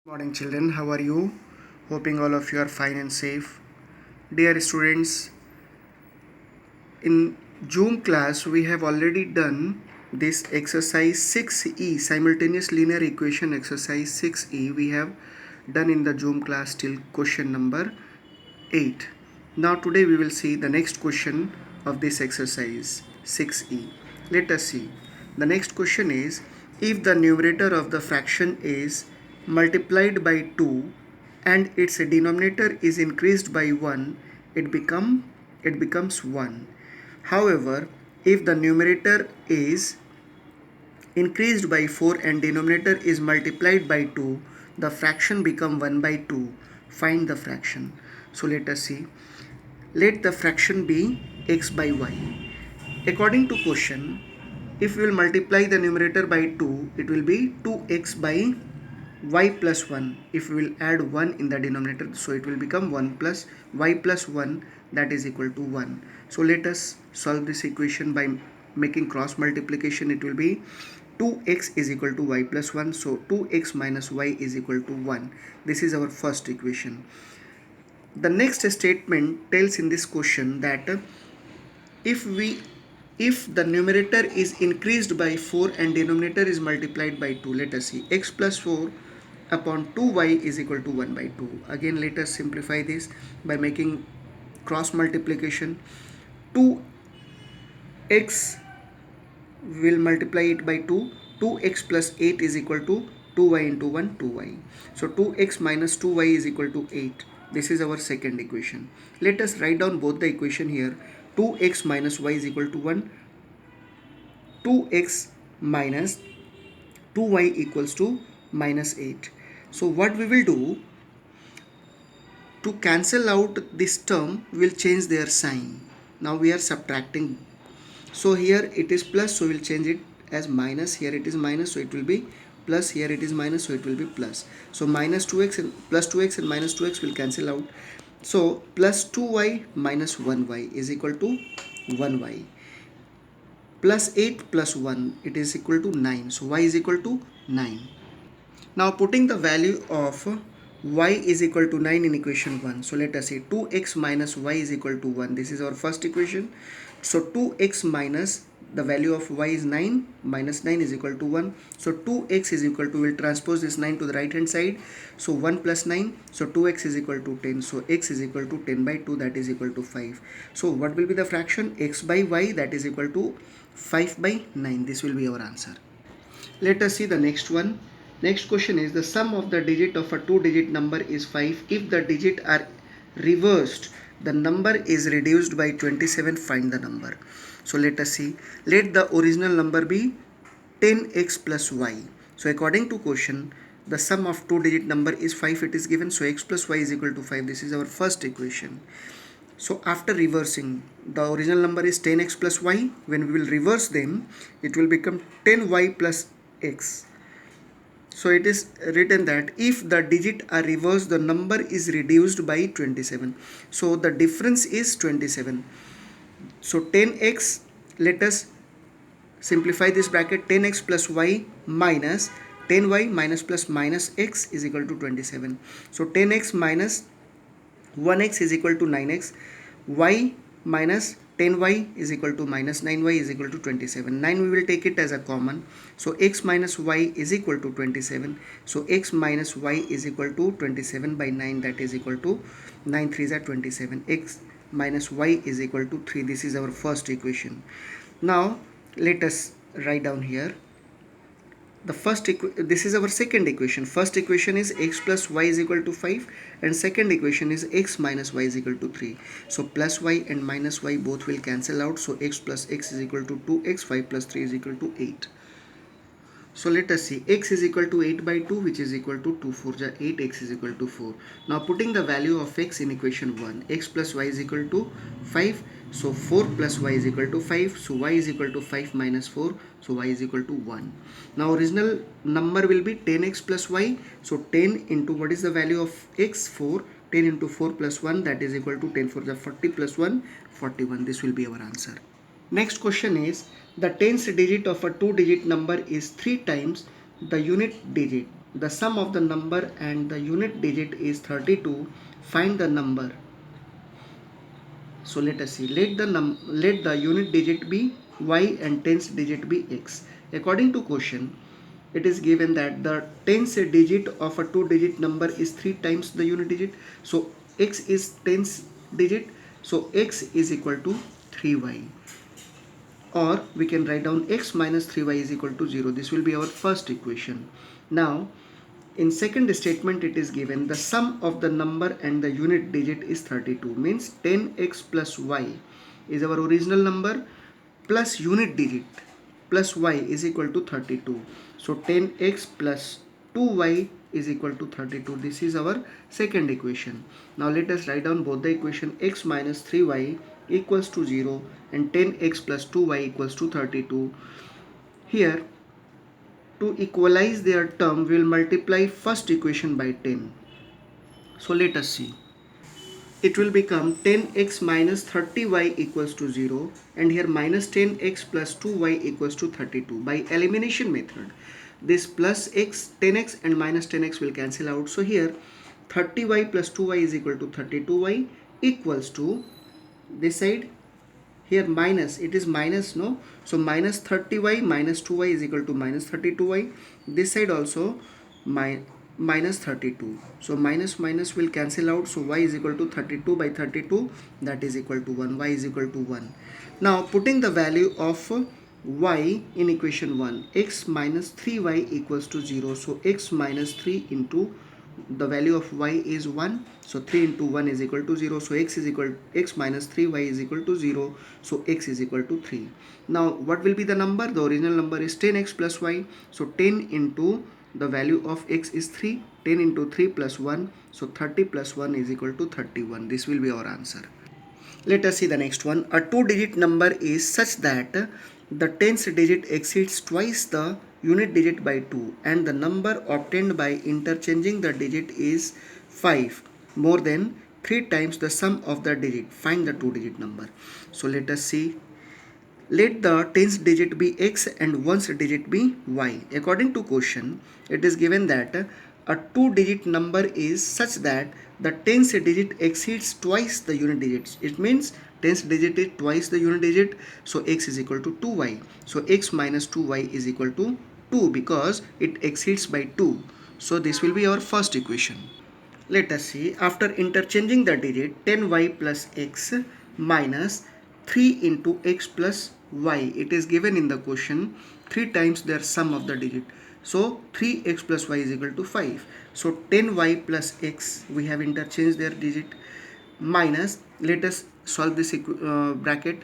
Morning children, how are you? Hoping all of you are fine and safe. Dear students, in Zoom class we have already done this exercise 6e, simultaneous linear equation exercise 6e. We have done in the Zoom class till question number 8. Now today we will see the next question of this exercise 6e. Let us see. The next question is, if the numerator of the fraction is multiplied by 2 and its denominator is increased by 1, it becomes 1. However, if the numerator is increased by 4 and denominator is multiplied by 2, the fraction become 1 by 2. Find the fraction. So let us see. Let the fraction be x by y. According to question, if we will multiply the numerator by 2, it will be 2x by y plus 1. If we will add 1 in the denominator, so it will become 1 plus y plus 1, that is equal to 1. So let us solve this equation by making cross multiplication. It will be 2x is equal to y plus 1. So 2x minus y is equal to 1. This is our first equation. The next statement tells in this question that if the numerator is increased by 4 and denominator is multiplied by 2, let us see, x plus 4 upon 2y is equal to 1 by 2. Again, let us simplify this by making cross multiplication. 2x will multiply it by 2. 2x plus 8 is equal to 2y into 1, 2y. So 2x minus 2y is equal to 8. This is our second equation. Let us write down both the equation here. 2x minus y is equal to 1. 2x minus 2y equals to minus 8. So what we will do, to cancel out this term, we will change their sign. Now we are subtracting. So here it is plus, so we will change it as minus. Here it is minus, so it will be plus. Here it is minus, so it will be plus. So minus 2x and plus 2x and minus 2x will cancel out. So plus 2y minus 1y is equal to 1y. Plus 8 plus 1, it is equal to 9. So y is equal to 9. Now putting the value of y is equal to 9 in equation 1. So let us say 2x minus y is equal to 1. This is our first equation. So 2x minus the value of y is 9, minus 9 is equal to 1. So 2x is equal to, we'll transpose this 9 to the right hand side. So 1 plus 9, so 2x is equal to 10. So x is equal to 10 by 2, that is equal to 5. So what will be the fraction? X by y, that is equal to 5 by 9. This will be our answer. Let us see the next one. Next question is, the sum of the digit of a two-digit number is 5. If the digit are reversed, the number is reduced by 27. Find the number. So let us see. Let the original number be 10x plus y. So according to question, the sum of two-digit number is 5. It is given. So x plus y is equal to 5. This is our first equation. So after reversing, the original number is 10x plus y. When we will reverse them, it will become 10y plus x. So it is written that if the digit are reversed, the number is reduced by 27. So the difference is 27. So 10x, let us simplify this bracket. 10x plus y minus 10y minus plus minus x is equal to 27. So 10x minus 1x is equal to 9x. Y minus 10y is equal to minus 9y is equal to 27. 9 we will take it as a common. So x minus y is equal to 27. So x minus y is equal to 27 by 9, that is equal to 9 3s are 27. X minus y is equal to 3. This is our first equation. Now let us write down here. This is our second equation. First equation is x plus y is equal to 5 and second equation is x minus y is equal to 3. So plus y and minus y both will cancel out. So x plus x is equal to 2x, 5 plus 3 is equal to 8. So let us see, x is equal to 8 by 2, which is equal to 2 4 ja 8, x is equal to 4. Now putting the value of x in equation 1, x plus y is equal to 5. So 4 plus y is equal to 5. So y is equal to 5 minus 4. So y is equal to 1. Now original number will be 10x plus y. So 10 into, what is the value of x? 4. 10 into 4 plus 1, that is equal to 10 4 ja 40 plus 1, 41. This will be our answer. Next question is, the tens digit of a two-digit number is 3 times the unit digit. the sum of the number and the unit digit is 32. Find the number. So let us see. Let the unit digit be y and tens digit be x. According to question, it is given that the tens digit of a two digit number is 3 times the unit digit. So x is tens digit. So x is equal to 3y. Or we can write down x minus 3y is equal to 0. This will be our first equation. Now in second statement it is given the sum of the number and the unit digit is 32, means 10x plus y is our original number plus unit digit plus y is equal to 32. So 10x plus 2y is equal to 32. This is our second equation. Now let us write down both the equation. X minus 3y equals to 0 and 10x plus 2y equals to 32. Here, to equalize their term, we will multiply first equation by 10. So let us see. It will become 10x minus 30y equals to 0, and here minus 10x plus 2y equals to 32. By elimination method, this plus x, 10x and minus 10x will cancel out. So here 30y plus 2y is equal to 32y equals to this side. Here minus, it is minus, no? So minus 30y minus 2y is equal to minus 32y. This side also minus 32. So minus minus will cancel out. So y is equal to 32 by 32, that is equal to 1. Y is equal to 1. Now putting the value of y in equation 1, x minus 3y equals to 0. So x minus 3 into the value of y is 1, so 3 into 1 is equal to 0. So x minus 3y is equal to 0. So x is equal to 3. Now what will be the number? The original number is 10x plus y. So 10 into the value of x is 3. 10 into 3 plus 1. So 30 plus 1 is equal to 31. This will be our answer. Let us see the next one. A two-digit number is such that the tens digit exceeds twice the unit digit by 2, and the number obtained by interchanging the digit is 5, more than 3 times the sum of the digit. Find the two-digit number. So let us see. Let the tens digit be x and ones digit be y. According to question, it is given that a two-digit number is such that the tens digit exceeds twice the unit digits. It means tens digit is twice the unit digit. So x is equal to 2y. So x minus 2y is equal to 2 because it exceeds by 2. So this will be our first equation. Let us see. After interchanging the digit 10y plus x minus 3 into x plus y, it is given in the question 3 times their sum of the digit. So 3x plus y is equal to 5. So 10y plus x, we have interchanged their digit, minus, let us solve this bracket,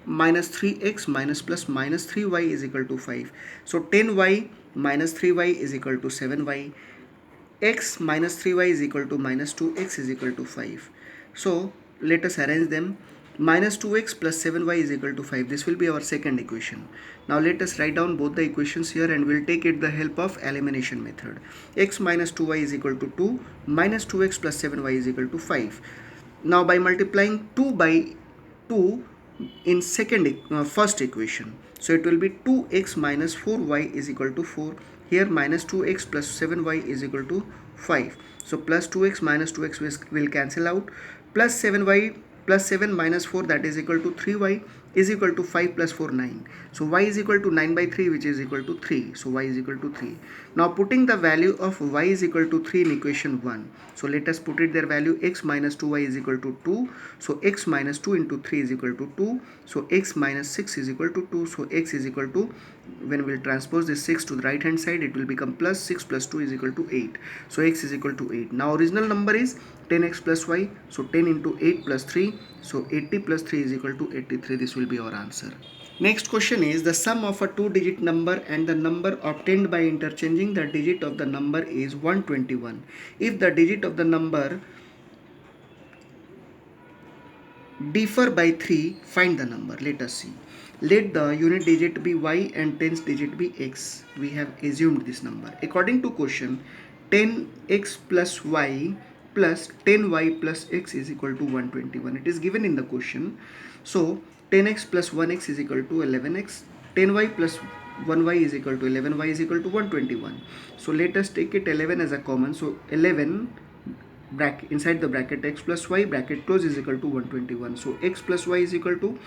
minus 3x minus plus minus 3y is equal to 5. So 10y minus 3y is equal to 7y. X minus 3y is equal to minus 2x is equal to 5. So let us arrange them. Minus 2x plus 7y is equal to 5. This will be our second equation. Now let us write down both the equations here and we'll take it the help of elimination method. X minus 2y is equal to 2, minus 2x plus 7y is equal to 5. Now by multiplying 2 by 2 in first equation, so it will be 2x minus 4y is equal to 4. Here minus 2x plus 7y is equal to 5. So plus 2x minus 2x will cancel out. Plus 7y plus 7 minus 4, that is equal to 3y, is equal to 5 plus 4, 9. So y is equal to 9 by 3, which is equal to 3. So y is equal to 3. Now putting the value of y is equal to 3 in equation 1. So let us put it their value. X minus 2y is equal to 2. So x minus 2 into 3 is equal to 2. So x minus 6 is equal to 2. So x is equal to, when we will transpose this 6 to the right hand side, it will become plus 6 plus 2 is equal to 8. So x is equal to 8. Now original number is 10x plus y. So 10 into 8 plus 3. So 80 plus 3 is equal to 83. This will be our answer. Next question is the sum of a two-digit number and the number obtained by interchanging the digit of the number is 121. If the digit of the number differ by 3, find the number. Let us see. Let the unit digit be y and tens digit be x. We have assumed this number. According to question, 10x plus y plus 10y plus x is equal to 121. It is given in the question. So 10x plus 1x is equal to 11x. 10y plus 1y is equal to 11y is equal to 121. So let us take it 11 as a common. So 11 bracket inside the bracket x plus y bracket close is equal to 121. So x plus y is equal to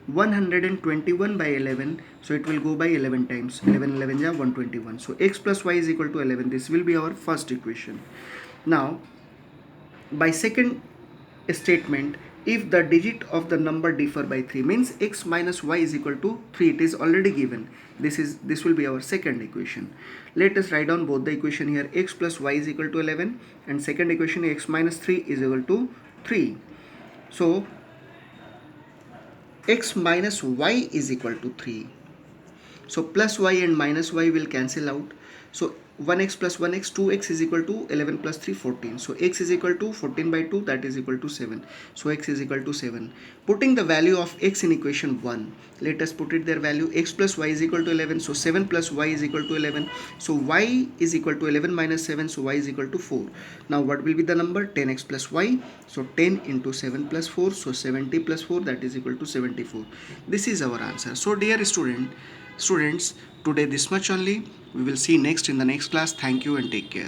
121 by 11. So it will go by 11 times. 11 11 ja 121. So x plus y is equal to 11. This will be our first equation. Now by second statement, if the digit of the number differ by 3 means x minus y is equal to 3, it is already given. This will be our second equation. Let us write down both the equation here. X plus y is equal to 11 and second equation x minus 3 is equal to 3. So x minus y is equal to 3. So plus y and minus y will cancel out. So 1x plus 1x, 2x is equal to 11 plus 3, 14. So x is equal to 14 by 2, that is equal to 7. So x is equal to 7. Putting the value of x in equation 1, let us put it their value. X plus y is equal to 11. So 7 plus y is equal to 11. So y is equal to 11 minus 7. So y is equal to 4. Now what will be the number? 10x plus y. So 10 into 7 plus 4. So 70 plus 4, that is equal to 74. This is our answer. So dear students, today this much only. We will see next in the next class. Thank you and take care.